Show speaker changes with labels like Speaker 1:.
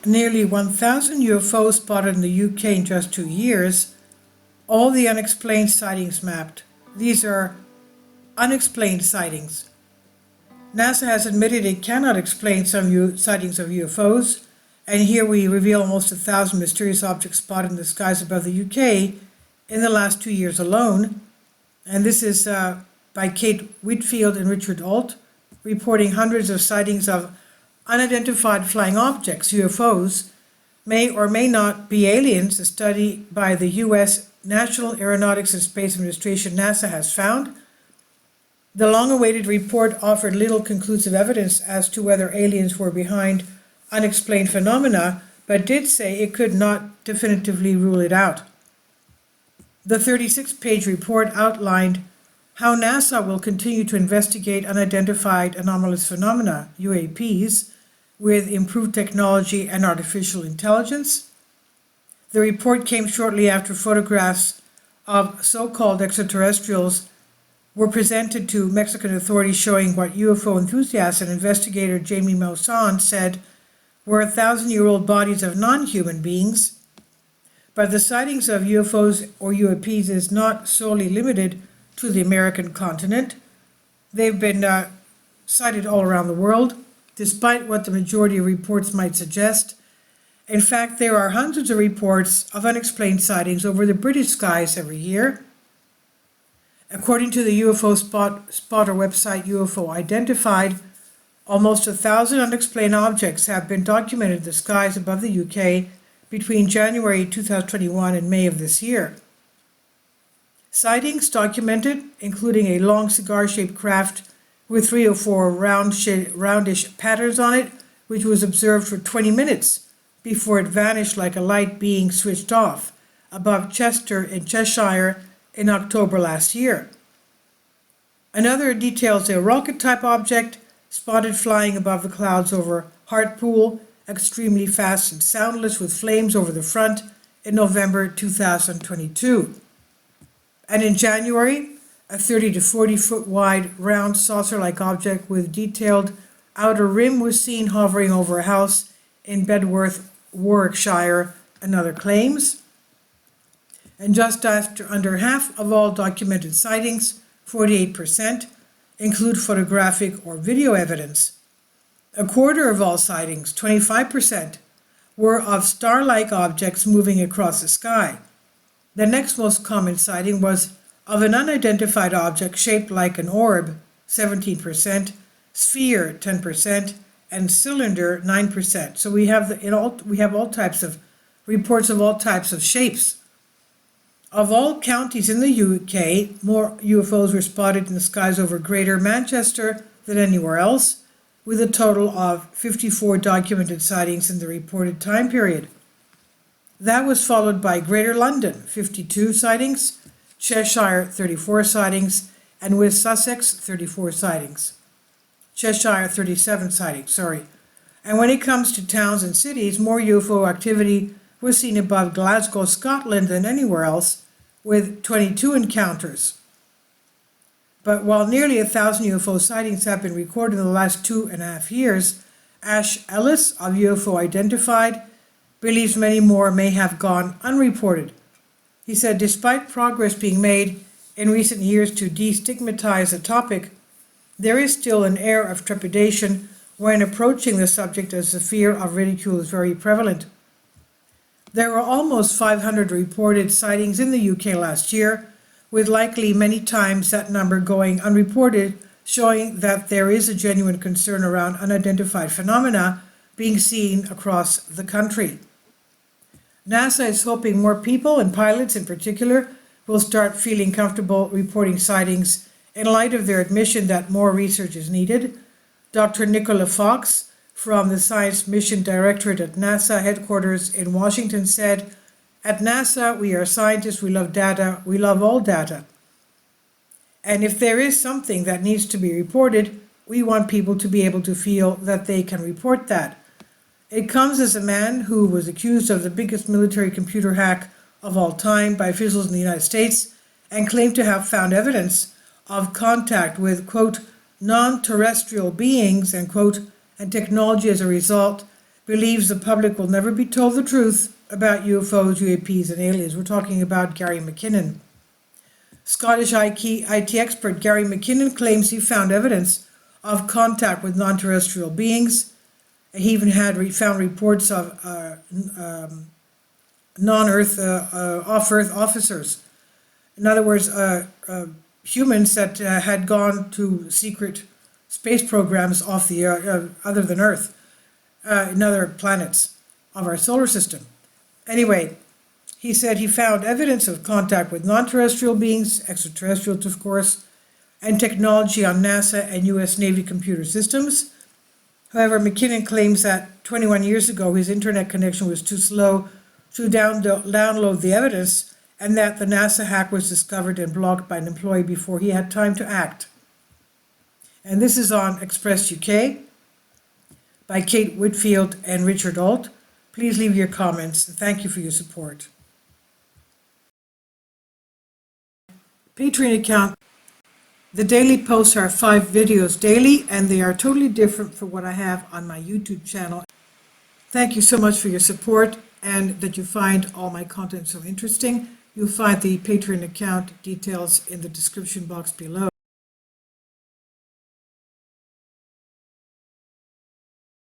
Speaker 1: nearly 1,000 UFOs spotted in the UK in just 2 years. All the unexplained sightings mapped. These are unexplained sightings. NASA has admitted it cannot explain some sightings of UFOs, and here we reveal almost 1,000 mysterious objects spotted in the skies above the UK in the last 2 years alone. And this is by Kate Whitfield and Richard Alt, reporting hundreds of sightings of unidentified flying objects, UFOs, may or may not be aliens. A study by the U.S. National Aeronautics and Space Administration, NASA, has found. The long-awaited report offered little conclusive evidence as to whether aliens were behind unexplained phenomena, but did say it could not definitively rule it out. The 36-page report outlined how NASA will continue to investigate unidentified anomalous phenomena, UAPs, with improved technology and artificial intelligence. The report came shortly after photographs of so-called extraterrestrials were presented to Mexican authorities showing what UFO enthusiast and investigator Jamie Maussan said were 1,000-year-old bodies of non-human beings. But the sightings of UFOs or UAPs is not solely limited to the American continent. They've been sighted all around the world, despite what the majority of reports might suggest. In fact, there are hundreds of reports of unexplained sightings over the British skies every year. According to the UFO spotter website UFO Identified, almost 1,000 unexplained objects have been documented in the skies above the UK between January 2021 and May of this year. Sightings documented, including a long cigar-shaped craft with 3 or 4 roundish patterns on it, which was observed for 20 minutes before it vanished like a light being switched off above Chester in Cheshire in October last year. Another details a rocket-type object spotted flying above the clouds over Hartlepool, extremely fast and soundless with flames over the front in November 2022. And in January, a 30 to 40 foot wide round saucer-like object with detailed outer rim was seen hovering over a house in Bedworth, Warwickshire, another claims. And just under half of all documented sightings, 48%, include photographic or video evidence. A quarter of all sightings, 25%, were of star-like objects moving across the sky. The next most common sighting was of an unidentified object shaped like an orb, 17%, sphere, 10%, and cylinder, 9%. So we have all types of reports of all types of shapes. Of all counties in the UK, more UFOs were spotted in the skies over Greater Manchester than anywhere else, with a total of 54 documented sightings in the reported time period. That was followed by Greater London, 52 sightings, Cheshire, 34 sightings, and West Sussex, 34 sightings. Cheshire, 37 sightings, And when it comes to towns and cities, more UFO activity was seen above Glasgow, Scotland than anywhere else, with 22 encounters. But while nearly 1,000 UFO sightings have been recorded in the last 2.5 years, Ash Ellis of UFO Identified believes many more may have gone unreported. He said, despite progress being made in recent years to destigmatize the topic, there is still an air of trepidation when approaching the subject, as the fear of ridicule is very prevalent. There were almost 500 reported sightings in the UK last year, with likely many times that number going unreported, showing that there is a genuine concern around unidentified phenomena being seen across the country. NASA is hoping more people, and pilots in particular, will start feeling comfortable reporting sightings in light of their admission that more research is needed. Dr. Nicola Fox from the Science Mission Directorate at NASA headquarters in Washington said, "At NASA, we are scientists, we love data, we love all data. And if there is something that needs to be reported, we want people to be able to feel that they can report that." It comes as a man who was accused of the biggest military computer hack of all time by officials in the United States and claimed to have found evidence of contact with, quote, non-terrestrial beings, end quote, and technology as a result, believes the public will never be told the truth about UFOs, UAPs, and aliens. We're talking about Gary McKinnon. Scottish IT expert Gary McKinnon claims he found evidence of contact with non-terrestrial beings. He even found reports of non-Earth, off-Earth officers. In other words, humans that had gone to secret space programs off the other than Earth, in other planets of our solar system. Anyway, he said he found evidence of contact with non-terrestrial beings, extraterrestrials of course, and technology on NASA and US Navy computer systems. However, McKinnon claims that 21 years ago his internet connection was too slow to download the evidence, and that the NASA hack was discovered and blocked by an employee before he had time to act. And this is on Express UK by Kate Whitfield and Richard Alt. Please leave your comments. Thank you for your support. Patreon account. The daily posts are 5 videos daily, and they are totally different from what I have on my YouTube channel. Thank you so much for your support and that you find all my content so interesting. You'll find the Patreon account details in the description box below.